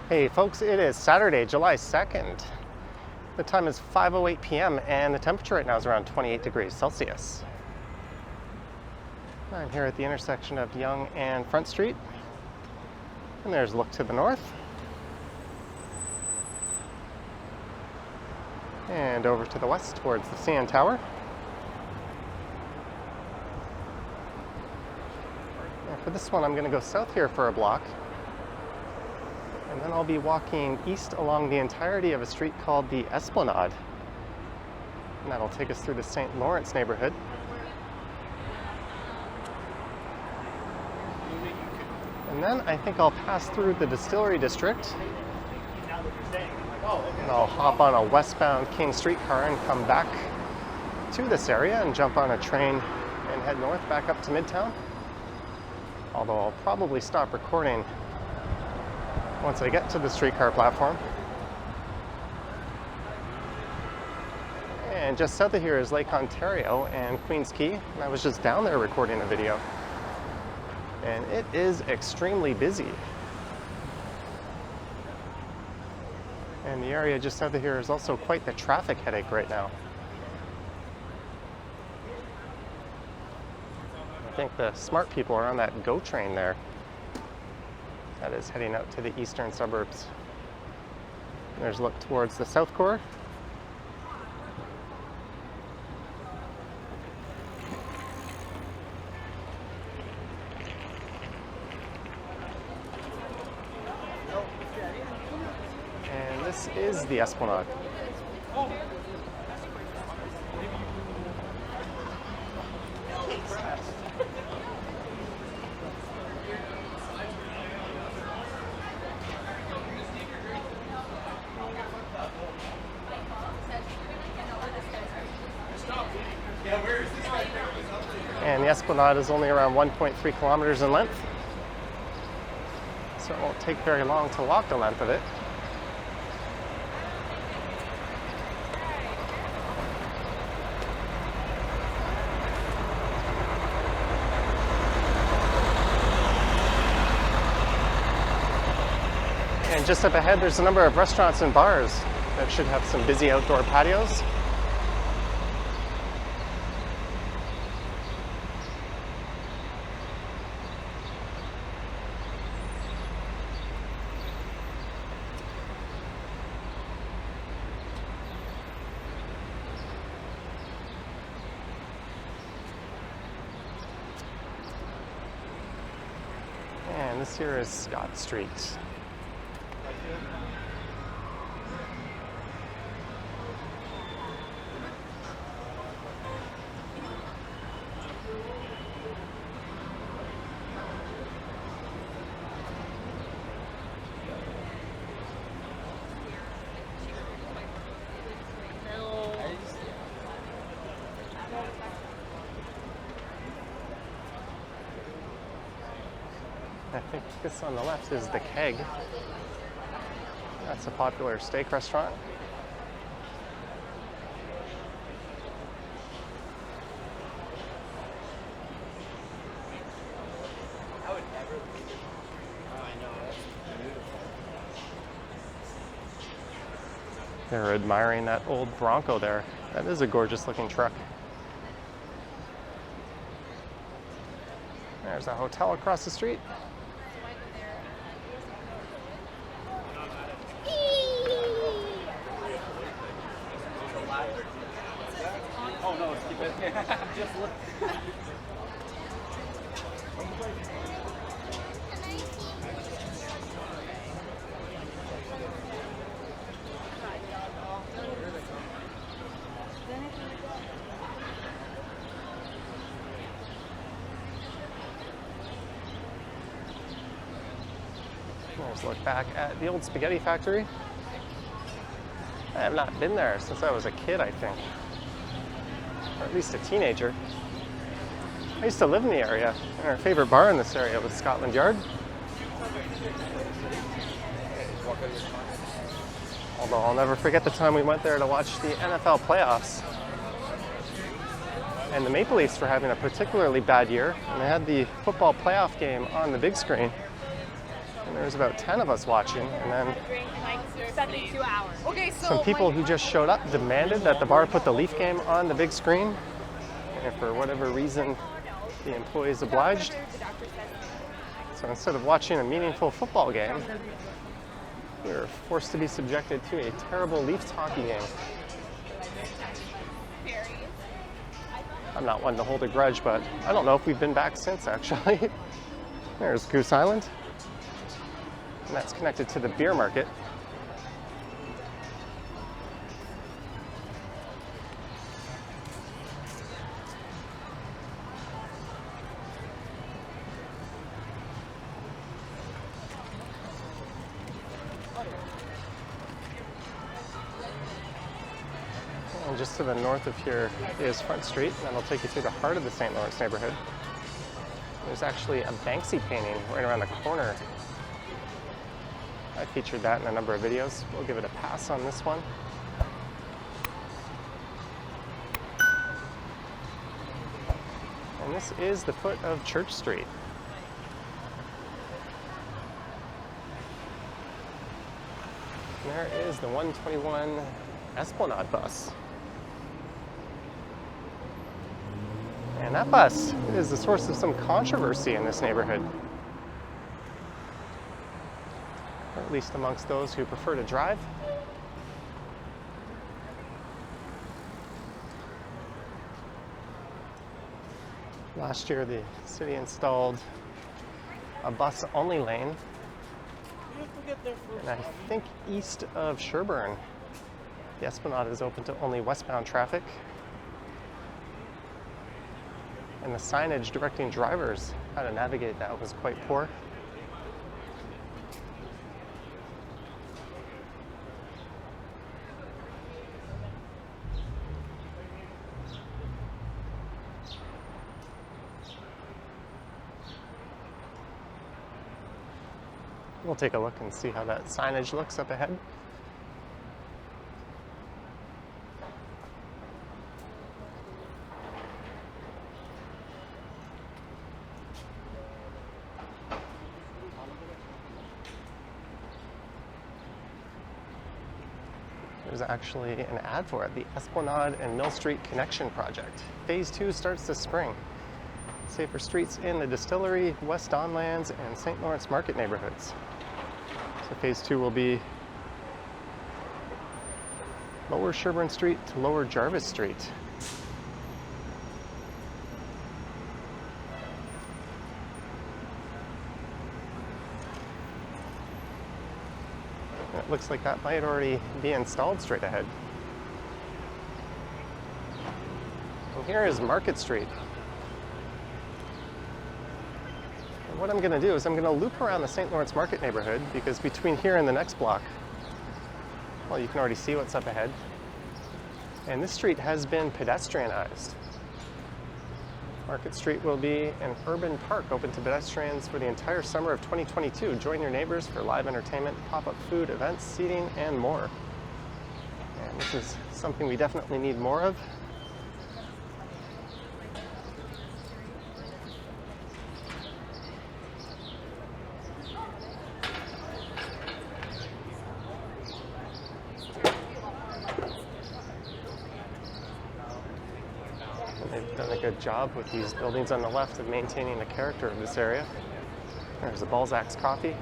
Hey folks, it is Saturday, July 2nd. The time is 5:08 p.m. and the temperature right now is around 28 degrees Celsius. I'm here at the intersection of Yonge and Front Street. And there's a look to the north. And over to the west towards the CN Tower. And for this one, I'm going to go south here for a block. And then I'll be walking east along the entirety of a street called the Esplanade. And that'll take us through the St. Lawrence neighborhood. And then I think I'll pass through the Distillery District. And I'll hop on a westbound King streetcar and come back to this area and jump on a train and head north back up to Midtown. Although I'll probably stop recording once I get to the streetcar platform. And just south of here is Lake Ontario and Queens Quay. And I was just down there recording a video. And it is extremely busy. And the area just south of here is also quite the traffic headache right now. I think the smart people are on that GO train there. That is heading out to the eastern suburbs. There's a look towards the South Core. And this is the Esplanade. And the Esplanade is only around 1.3 kilometers in length, so it won't take very long to walk the length of it. And just up ahead, there's a number of restaurants and bars that should have some busy outdoor patios. And this here is Scott Street. I think this on the left is the Keg. That's a popular steak restaurant. They're admiring that old Bronco there. That is a gorgeous looking truck. There's a hotel across the street. Oh no, keep it. Just look. Let's look back at the old spaghetti factory. I have not been there since I was a kid, I think. Or at least a teenager. I used to live in the area, and our favorite bar in this area was Scotland Yard. Although I'll never forget the time we went there to watch the NFL playoffs. And the Maple Leafs were having a particularly bad year, and they had the football playoff game on the big screen. And there's about 10 of us watching, and then 72 hours. Okay, so some people who just showed up demanded that the bar put the Leaf game on the big screen. And for whatever reason, the employees obliged. So instead of watching a meaningful football game, we were forced to be subjected to a terrible Leafs hockey game. I'm not one to hold a grudge, but I don't know if we've been back since, actually. There's Goose Island, and that's connected to the beer market. And just to the north of here is Front Street, and that'll take you through the heart of the St. Lawrence neighborhood. There's actually a Banksy painting right around the corner. I featured that in a number of videos. We'll give it a pass on this one. And this is the foot of Church Street. And there is the 121 Esplanade bus. And that bus is the source of some controversy in this neighborhood. Or at least amongst those who prefer to drive. Last year, the city installed a bus-only lane. And I think east of Sherbourne, the Esplanade is open to only westbound traffic. And the signage directing drivers how to navigate that was quite poor. We'll take a look and see how that signage looks up ahead. There's actually an ad for it, the Esplanade and Mill Street Connection Project. Phase 2 starts this spring. Safer streets in the Distillery, West Donlands, and St. Lawrence Market neighborhoods. So phase 2 will be Lower Sherbourne Street to Lower Jarvis Street. It looks like that might already be installed straight ahead. And here is Market Street. And what I'm going to do is I'm going to loop around the St. Lawrence Market neighborhood, because between here and the next block, well, you can already see what's up ahead. And this street has been pedestrianized. Market Street will be an urban park open to pedestrians for the entire summer of 2022. Join your neighbors for live entertainment, pop-up food, events, seating, and more. And this is something we definitely need more of. They've done a good job with these buildings on the left of maintaining the character of this area. There's a Balzac's Coffee.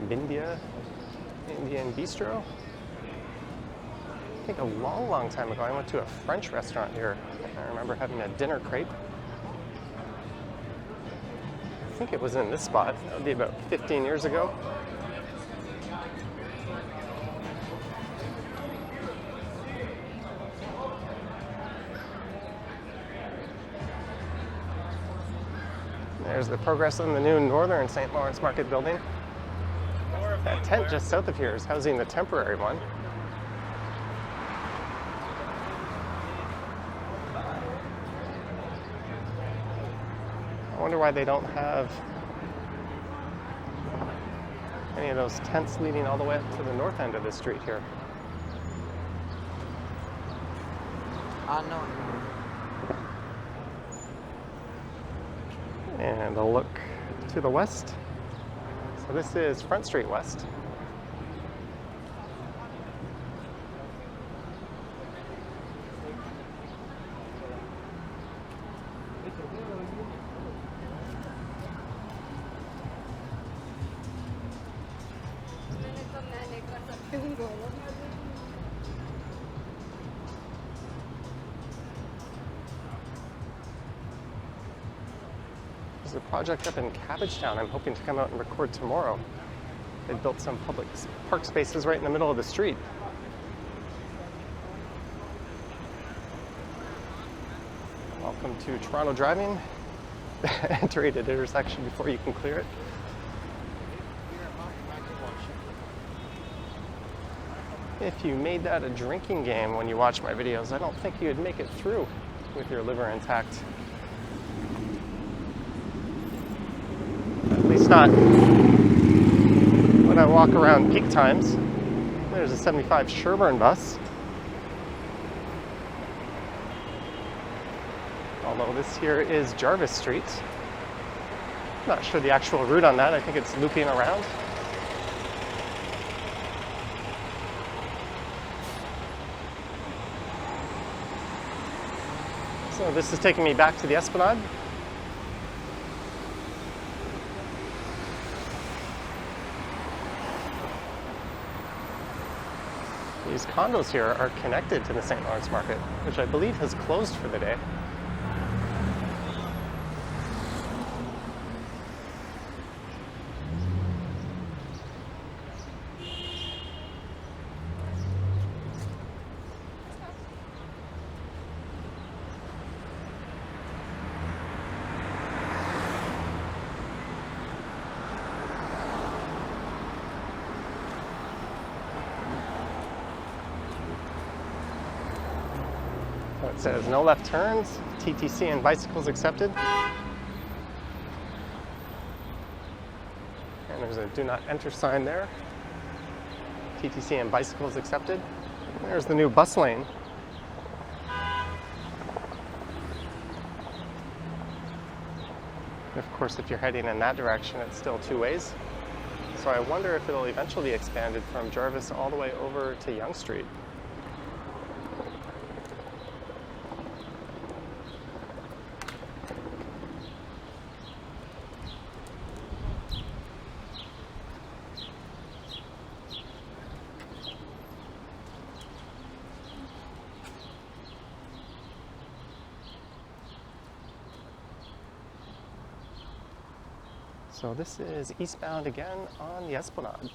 Bindia Indian Bistro. I think a long time ago I went to a French restaurant here. I remember having a dinner crepe. I think it was in this spot. That would be about 15 years ago. There's the progress on the new Northern St. Lawrence Market building. That tent just south of here is housing the temporary one. I wonder why they don't have any of those tents leading all the way up to the north end of the street here. No. And a look to the west. So this is Front Street West. There's a project up in Cabbagetown I'm hoping to come out and record tomorrow. They built some public park spaces right in the middle of the street. Welcome to Toronto driving. Enter at an intersection before you can clear it. If you made that a drinking game when you watch my videos, I don't think you'd make it through with your liver intact. At least not when I walk around peak times. There's a 75 Sherburne bus. Although this here is Jarvis Street. Not sure the actual route on that. I think it's looping around. So this is taking me back to the Esplanade. These condos here are connected to the St. Lawrence Market, which I believe has closed for the day. It says no left turns, TTC and bicycles accepted. And there's a do not enter sign there. TTC and bicycles accepted. And there's the new bus lane. And of course, if you're heading in that direction, it's still two ways. So I wonder if it'll eventually be expanded from Jarvis all the way over to Yonge Street. So this is eastbound again on the Esplanade.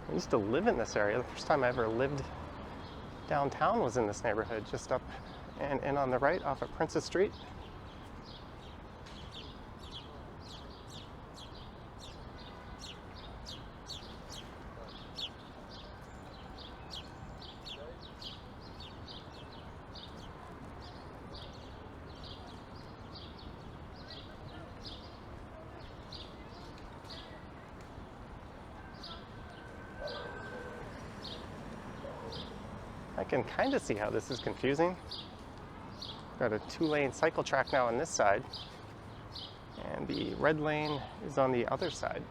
I used to live in this area. The first time I ever lived downtown was in this neighborhood, just up and in on the right off of Princess Street. I can kind of see how this is confusing. Got a two-lane cycle track now on this side, and the red lane is on the other side.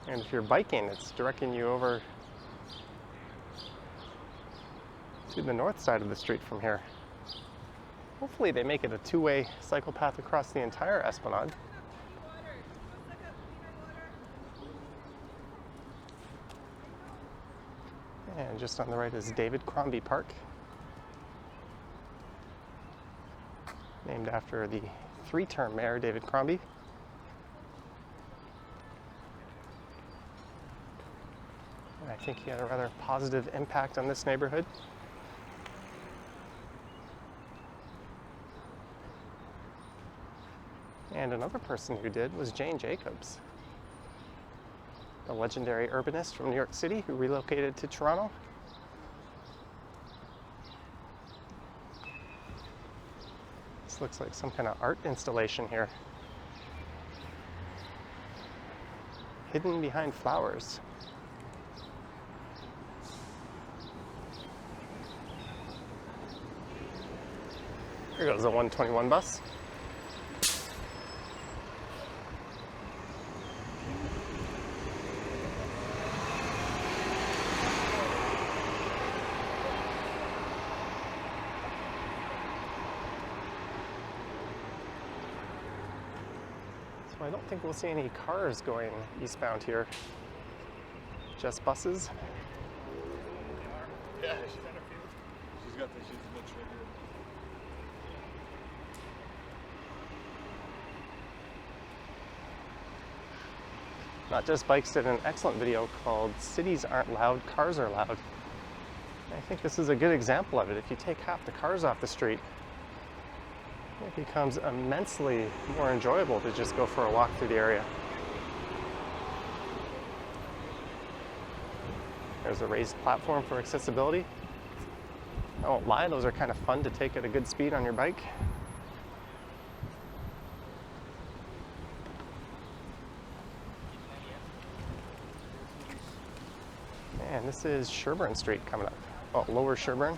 And if you're biking, it's directing you over to the north side of the street from here. Hopefully they make it a two-way cycle path across the entire Esplanade. And just on the right is David Crombie Park, named after the three-term mayor, David Crombie. And I think he had a rather positive impact on this neighborhood. And another person who did was Jane Jacobs, a legendary urbanist from New York City who relocated to Toronto. This looks like some kind of art installation here. hidden behind flowers. Here goes the 121 bus. So I don't think we'll see any cars going eastbound here. Just buses. Yeah, she's got the books right here. Not Just Bikes did an excellent video called Cities Aren't Loud, Cars Are Loud. And I think this is a good example of it. If you take half the cars off the street, it becomes immensely more enjoyable to just go for a walk through the area. There's a raised platform for accessibility. I won't lie, those are kind of fun to take at a good speed on your bike. And this is Sherburne Street coming up. Oh, Lower Sherburne.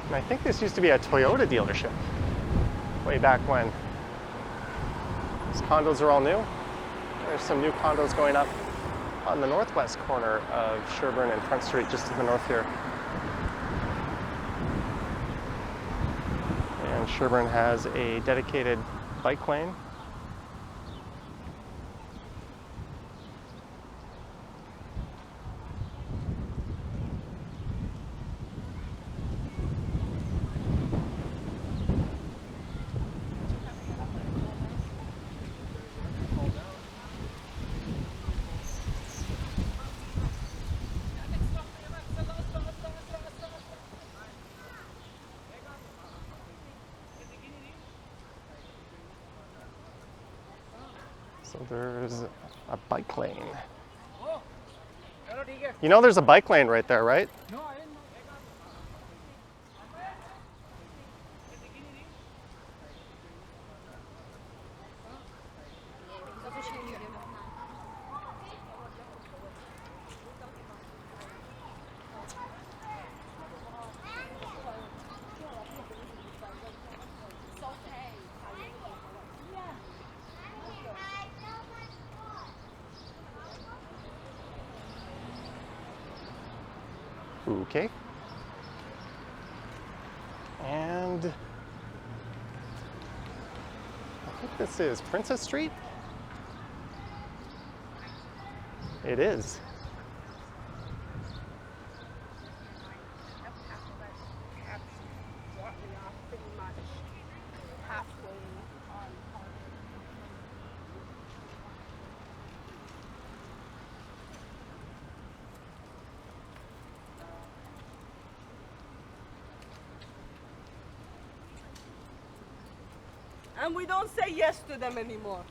And I think this used to be a Toyota dealership way back when. These condos are all new. There's some new condos going up on the northwest corner of Sherburne and Front Street, just to the north here. And Sherburne has a dedicated bike lane. So there's a bike lane. You know there's a bike lane right there, right? No, I didn't know. Okay. And I think this is Princess Street. It is. And we don't say yes to them anymore.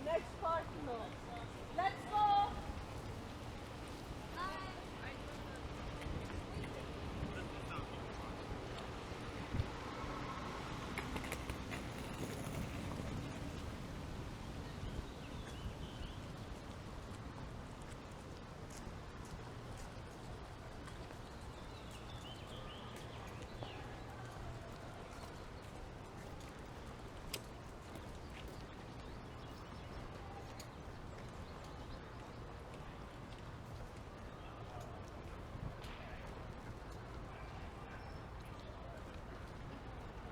Next part, no. Let's go.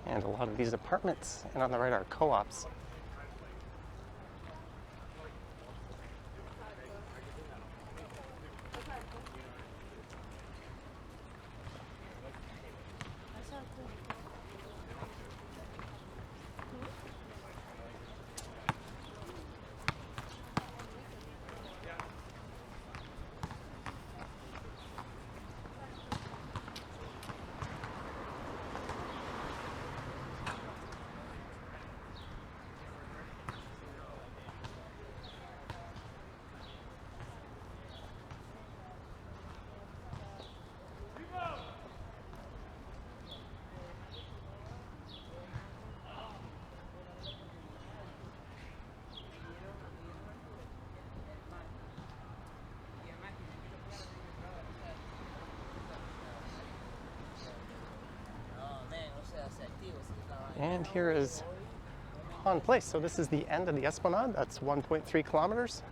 And a lot of these apartments, and on the right are co-ops. And here is On Place. So this is the end of the Esplanade. That's 1.3 kilometers.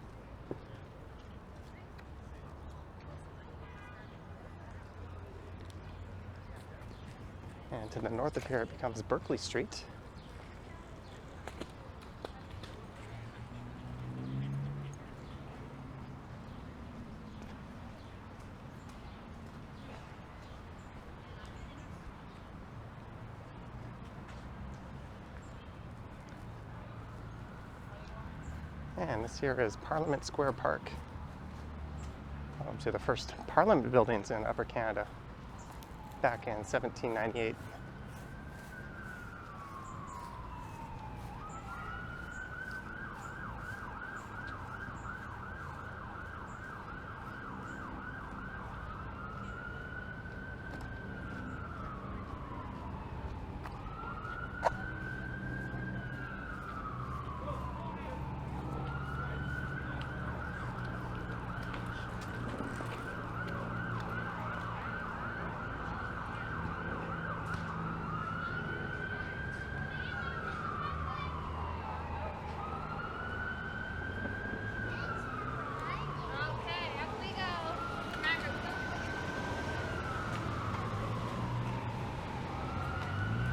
And to the north of here, it becomes Berkeley Street. And this here is Parliament Square Park, home to the first Parliament buildings in Upper Canada back in 1798.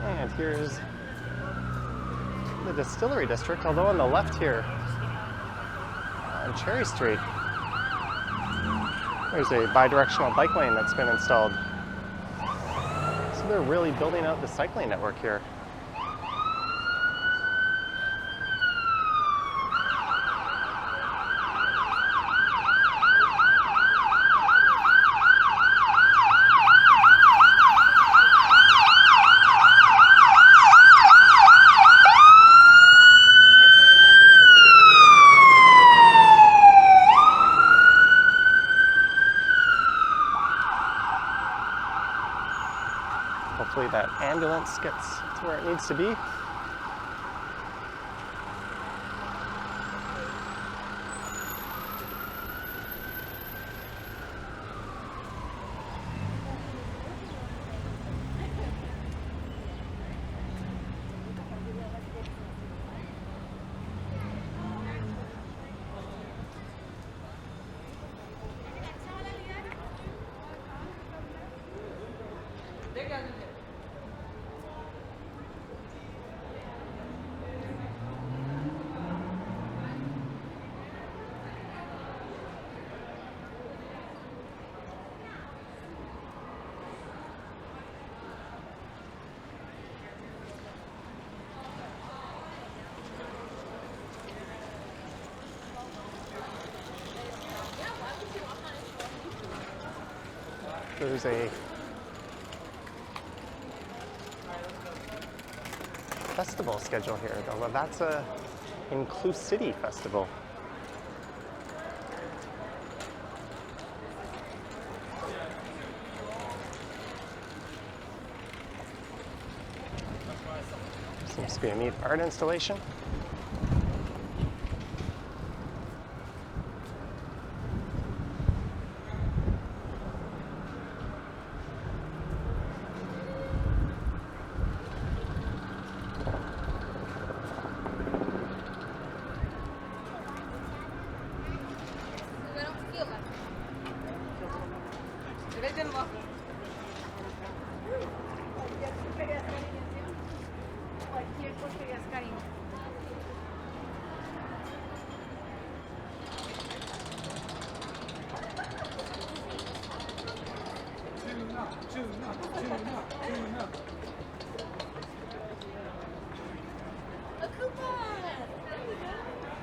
And here's the Distillery District, although on the left here, on Cherry Street, there's a bi-directional bike lane that's been installed. So they're really building out the cycling network here. Hopefully that ambulance gets to where it needs to be. There's a festival schedule here, the Lavazza Inclusivity Festival. Seems to be a neat art installation.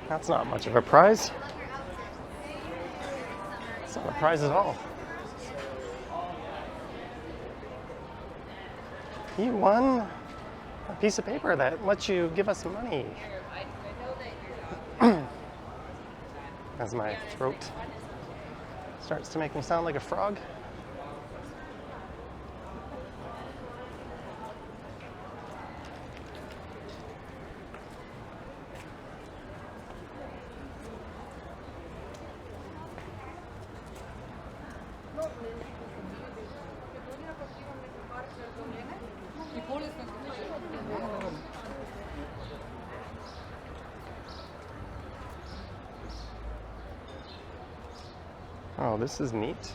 That's not much of a prize. It's not a prize at all. You won a piece of paper that lets you give us money. As my throat starts to make me sound like a frog. Oh, this is neat.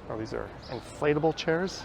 Oh, these are inflatable chairs.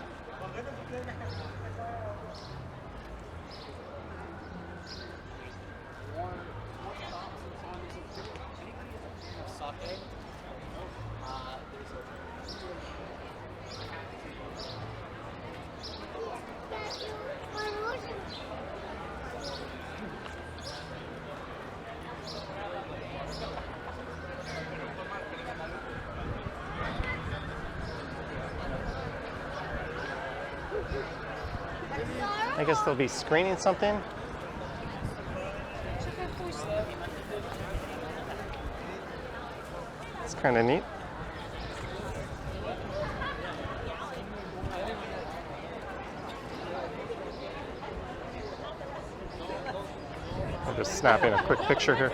I guess they'll be screening something. It's kind of neat. I'm just snapping a quick picture here.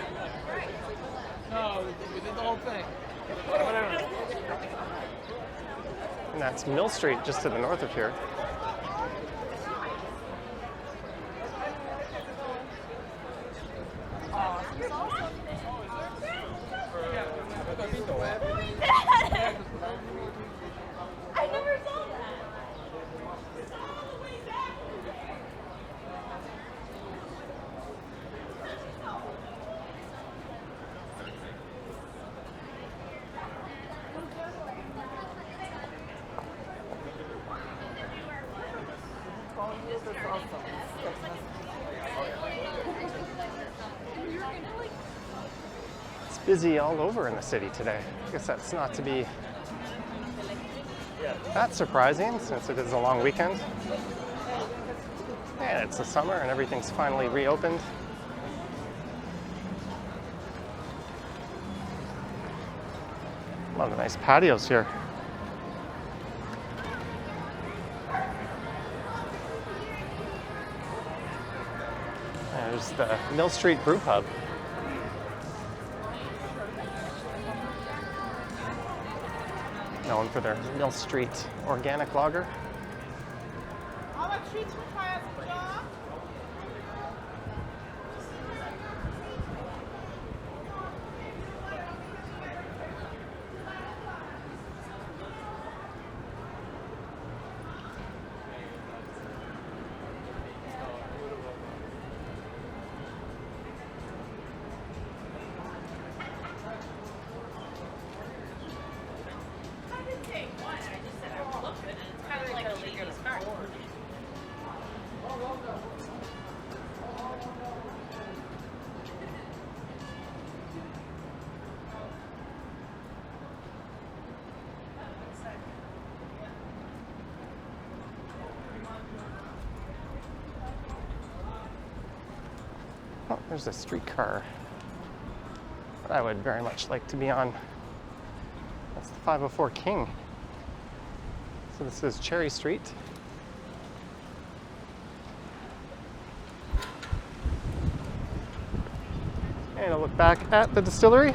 No, we did the whole thing. And that's Mill Street just to the north of here. I never saw that. It's busy all over in the city today. I guess that's not to be that surprising since it is a long weekend. And it's the summer and everything's finally reopened. A lot of nice patios here. There's the Mill Street Brew Pub. Known for their Mill Street organic lager. Oh, there's a streetcar that I would very much like to be on. That's the 504 King. So this is Cherry Street. And a look back at the distillery.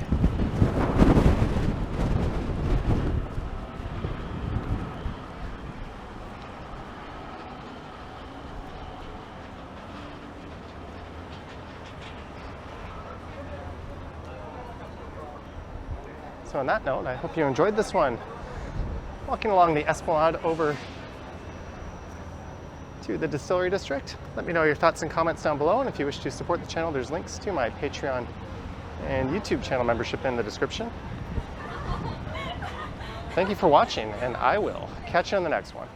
So on that note, I hope you enjoyed this one. Walking along the Esplanade over to the Distillery District. Let me know your thoughts and comments down below, and if you wish to support the channel, there's links to my Patreon and YouTube channel membership in the description. Thank you for watching, and I will catch you on the next one.